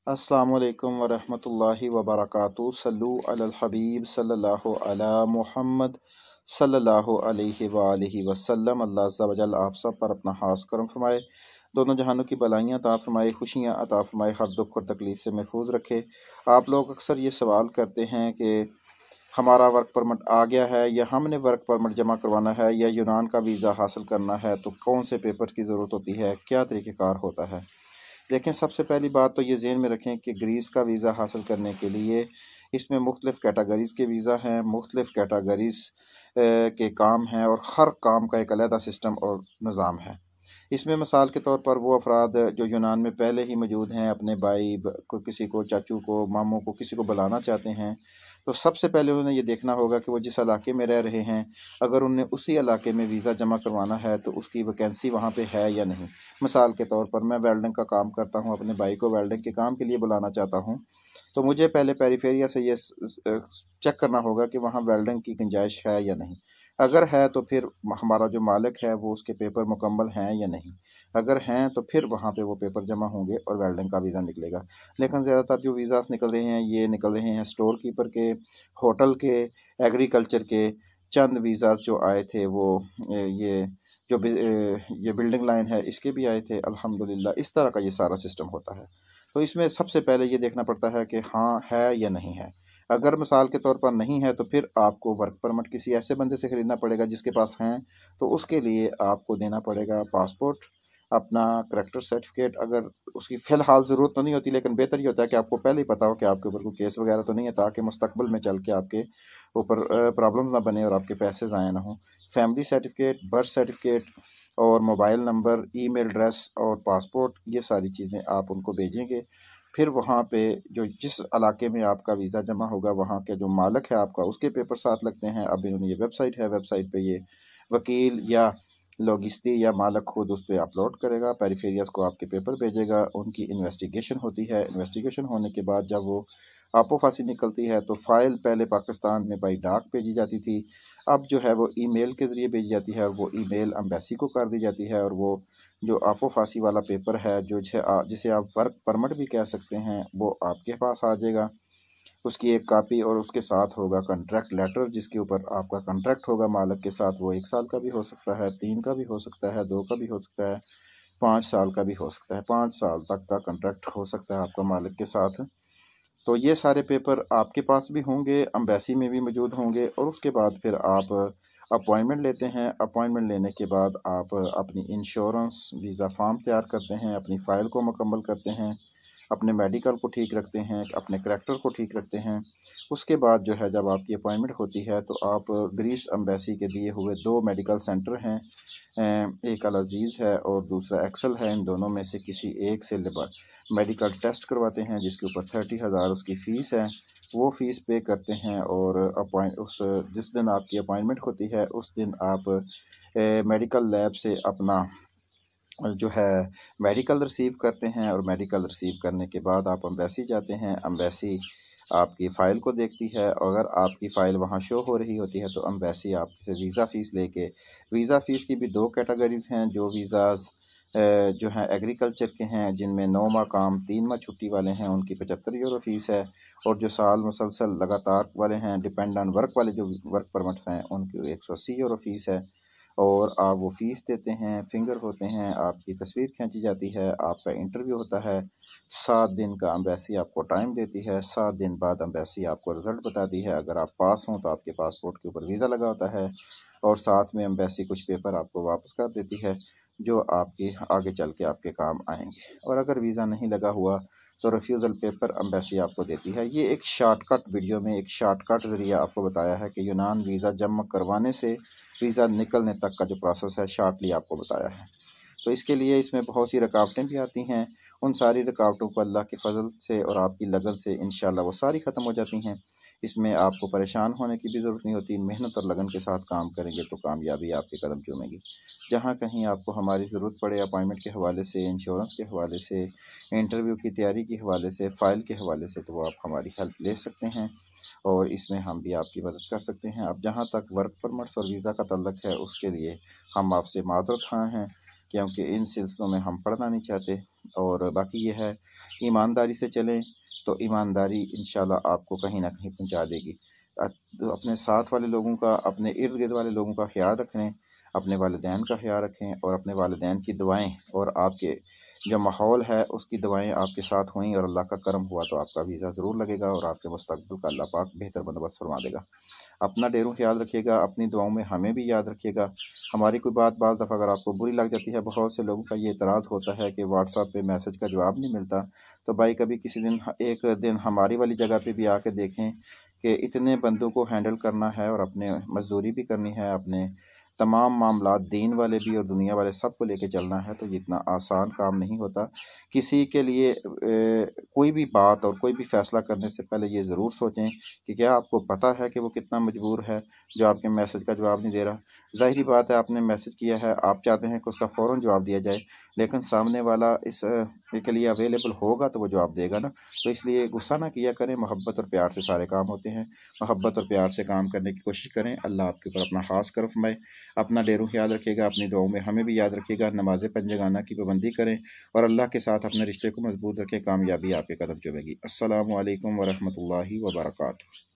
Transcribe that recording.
अस्सलामुअलैकुम वरहमतुल्लाहि वबरकातुहू। सल्लु अलल हबीब सल्लल्लाहु अला मुहम्मद सल्लल्लाहु अलैहि वालिहि वसल्लम। अल्लाह अज़्ज़ा वजल आप सब पर अपना खास करम फरमाए, दोनों जहानों की भलाइयाँ अता फरमाए, खुशियाँ अता फरमाए, हर दुख और तकलीफ़ से महफूज रखे। आप लोग अक्सर ये सवाल करते हैं कि हमारा वर्क परमिट आ गया है या हमने वर्क परमिट जमा करवाना है या यूनान का वीज़ा हासिल करना है, तो कौन से पेपर की ज़रूरत होती है, क्या तरीक़ेकार होता है। देखें, सबसे पहली बात तो ये ज़हन में रखें कि ग्रीस का वीज़ा हासिल करने के लिए इसमें मुख्तलिफ़ कैटागरीज़ के वीज़ा हैं, मुख्तलिफ़ कैटागरीज़ के काम हैं और हर काम का एक अलहदा सिस्टम और निज़ाम है। इसमें मिसाल के तौर पर वो अफराद जो यूनान में पहले ही मौजूद हैं, अपने भाई को, किसी को, चाचू को, मामों को, किसी को बुलाना चाहते हैं, तो सबसे पहले उन्हें ये देखना होगा कि वो जिस इलाके में रह रहे हैं, अगर उन्हें उसी इलाके में वीज़ा जमा करवाना है तो उसकी वैकेंसी वहाँ पे है या नहीं। मिसाल के तौर पर मैं वेल्डिंग का काम करता हूँ, अपने भाई को वेल्डिंग के काम के लिए बुलाना चाहता हूँ, तो मुझे पहले पेरिफेरिया से ये चेक करना होगा कि वहाँ वेल्डिंग की गुंजाइश है या नहीं। अगर है तो फिर हमारा जो मालिक है वो उसके पेपर मुकम्मल हैं या नहीं। अगर हैं तो फिर वहाँ पे वो पेपर जमा होंगे और वेल्डिंग का वीज़ा निकलेगा। लेकिन ज़्यादातर जो वीज़ास निकल रहे हैं ये निकल रहे हैं स्टोर कीपर के, होटल के, एग्रीकल्चर के। चंद वीज़ास जो आए थे वो ये ये बिल्डिंग लाइन है इसके भी आए थे अल्हम्दुलिल्लाह। इस तरह का ये सारा सिस्टम होता है। तो इसमें सबसे पहले ये देखना पड़ता है कि हाँ है या नहीं है। अगर मिसाल के तौर पर नहीं है तो फिर आपको वर्क परमिट किसी ऐसे बंदे से ख़रीदना पड़ेगा जिसके पास हैं, तो उसके लिए आपको देना पड़ेगा पासपोर्ट, अपना करैक्टर सर्टिफिकेट। अगर उसकी फ़िलहाल ज़रूरत तो नहीं होती, लेकिन बेहतर ये होता है कि आपको पहले ही पता हो कि आपके ऊपर कोई केस वगैरह तो नहीं है, ताकि मुस्तकबिल में चल के आपके ऊपर प्रॉब्लम ना बने और आपके पैसे ज़ाया ना हों। फैमिली सर्टिफिकेट, बर्थ सर्टिफिकेट और मोबाइल नंबर, ईमेल एड्रेस और पासपोर्ट, ये सारी चीज़ें आप उनको भेजेंगे। फिर वहाँ पे जो जिस इलाके में आपका वीज़ा जमा होगा वहाँ के जो मालिक है आपका, उसके पेपर साथ लगते हैं। अब इन्होंने ये वेबसाइट है, वेबसाइट पे ये वकील या लॉगिस्टी या मालिक खुद उस पर अपलोड करेगा, पेरिफेरियाज को आपके पेपर भेजेगा, उनकी इन्वेस्टिगेशन होती है। इन्वेस्टिगेशन होने के बाद जब वो आपो फांसी निकलती है तो फ़ाइल पहले पाकिस्तान में बाई डाक भेजी जाती थी, अब जो है वो ईमेल के ज़रिए भेजी जाती है और वो ईमेल एम्बेसी को कर दी जाती है। और वो जो आपो फांसी वाला पेपर है, जो जिसे आप वर्क परमिट भी कह सकते हैं, वो आपके पास आ जाएगा, उसकी एक कापी। और उसके साथ होगा कॉन्ट्रैक्ट लेटर जिसके ऊपर आपका कॉन्ट्रैक्ट होगा मालिक के साथ। वो 1 साल का भी हो सकता है, 3 का भी हो सकता है, 2 का भी हो सकता है, 5 साल का भी हो सकता है। 5 साल तक का कॉन्ट्रैक्ट हो सकता है आपका मालिक के साथ। तो ये सारे पेपर आपके पास भी होंगे, एम्बेसी में भी मौजूद होंगे। और उसके बाद फिर आप अपॉइंटमेंट लेते हैं। अपॉइंटमेंट लेने के बाद आप अपनी इंश्योरेंस वीज़ा फॉर्म तैयार करते हैं, अपनी फ़ाइल को मुकम्मल करते हैं, अपने मेडिकल को ठीक रखते हैं, अपने करैक्टर को ठीक रखते हैं। उसके बाद जो है जब आपकी अपॉइंटमेंट होती है तो आप ग्रीस एम्बेसी के दिए हुए 2 मेडिकल सेंटर हैं, एक अल अज़ीज़ है और दूसरा एक्सेल है, इन दोनों में से किसी एक से मेडिकल टेस्ट करवाते हैं जिसके ऊपर 30,000 उसकी फ़ीस है। वो फ़ीस पे करते हैं और जिस दिन आपकी अपॉइंटमेंट होती है उस दिन आप मेडिकल लैब से अपना जो है मेडिकल रिसीव करते हैं। और मेडिकल रिसीव करने के बाद आप एम्बेसी जाते हैं। एम्बेसी आपकी फ़ाइल को देखती है, अगर आपकी फ़ाइल वहाँ शो हो रही होती है तो एम्बेसी आपसे वीज़ा फ़ीस लेके, वीज़ा फ़ीस की भी 2 कैटेगरीज़ हैं। जो वीज़ाज़ जो हैं एग्रीकल्चर के हैं, जिनमें 9 माह काम 3 माह छुट्टी वाले हैं, उनकी 75 यूरो फ़ीस है। और जो साल मुसलसल लगातार वाले हैं, डिपेंड ऑन वर्क वाले जो वर्क परमिट्स हैं, उनकी 180 यूरो फ़ीस है। और आप वो फ़ीस देते हैं, फिंगर होते हैं, आपकी तस्वीर खींची जाती है, आपका इंटरव्यू होता है। 7 दिन का एम्बेसी आपको टाइम देती है। 7 दिन बाद एम्बेसी आपको रिज़ल्ट बताती है। अगर आप पास हों तो आपके पासपोर्ट के ऊपर वीज़ा लगा होता है और साथ में एम्बेसी कुछ पेपर आपको वापस कर देती है जो आपके आगे चल के आपके काम आएंगे। और अगर वीज़ा नहीं लगा हुआ तो रिफ्यूज़ल पेपर एम्बेसी आपको देती है। ये एक शॉर्टकट वीडियो में एक शॉर्टकट ज़रिया आपको बताया है कि यूनान वीज़ा जमा करवाने से वीज़ा निकलने तक का जो प्रोसेस है, शॉर्टली आपको बताया है। तो इसके लिए इसमें बहुत सी रुकावटें भी आती हैं। उन सारी रुकावटों को अल्लाह के फ़ज़ल से और आपकी लगन से इंशाअल्लाह वो सारी ख़त्म हो जाती हैं। इसमें आपको परेशान होने की भी ज़रूरत नहीं होती। मेहनत और लगन के साथ काम करेंगे तो कामयाबी आपके कदम चूमेगी। जहाँ कहीं आपको हमारी ज़रूरत पड़े अपॉइंटमेंट के हवाले से, इंश्योरेंस के हवाले से, इंटरव्यू की तैयारी के हवाले से, फ़ाइल के हवाले से, तो वो आप हमारी हेल्प ले सकते हैं और इसमें हम भी आपकी मदद कर सकते हैं। अब जहाँ तक वर्क परमिट्स और वीज़ा का तल्लुक़ है, उसके लिए हम आपसे माज़रत ख़्वाह हैं, क्योंकि इन सिलसिलों में हम पढ़ना नहीं चाहते। और बाकी ये है, ईमानदारी से चलें तो ईमानदारी इंशाल्लाह आपको कहीं ना कहीं पहुंचा देगी। तो अपने साथ वाले लोगों का, अपने इर्द गिर्द वाले लोगों का ख्याल रखें, अपने वालिदैन का ख्याल रखें, और अपने वालिदैन की दुआएं और आपके जो माहौल है उसकी दुआएं आपके साथ हुई और अल्लाह का करम हुआ तो आपका वीज़ा ज़रूर लगेगा और आपके मुस्तक़बिल का अल्लाह पाक बेहतर बंदोबस्त फरमा देगा। अपना ढेरों ख्याल रखिएगा, अपनी दुआओं में हमें भी याद रखिएगा। हमारी कोई बात बाज़ दफ़ा अगर आपको बुरी लग जाती है, बहुत से लोगों का ये एतराज़ होता है कि व्हाट्सएप पे मैसेज का जवाब नहीं मिलता, तो भाई कभी किसी दिन एक दिन हमारी वाली जगह पे भी आके देखें कि इतने बंदों को हैंडल करना है और अपने मज़दूरी भी करनी है, अपने तमाम मामलात दीन वाले भी और दुनिया वाले सब को लेके चलना है, तो ये इतना आसान काम नहीं होता। किसी के लिए कोई भी बात और कोई भी फ़ैसला करने से पहले ये ज़रूर सोचें कि क्या आपको पता है कि वो कितना मजबूर है जो आपके मैसेज का जवाब नहीं दे रहा। ज़ाहिर बात है, आपने मैसेज किया है, आप चाहते हैं कि उसका फ़ौरन जवाब दिया जाए, लेकिन सामने वाला इस के लिए अवेलेबल होगा तो वो जवाब देगा ना। तो इसलिए गुस्सा ना किया करें, मोहब्बत और प्यार से सारे काम होते हैं। मोहब्बत और प्यार से काम करने की कोशिश करें। अल्लाह आपके ऊपर अपना ख़ास करम फरमाए। अपना ढेरों ख्याल रखिएगा, अपनी दुआओं में हमें भी याद रखिएगा, नमाज़ पंजगाना की पाबंदी करें और अल्लाह के साथ अपने रिश्ते को मजबूत रखें। कामयाबी आपके कदम चूमेगी। अस्सलामु अलैकुम वरहमतुल्लाहि वबरकातुहू।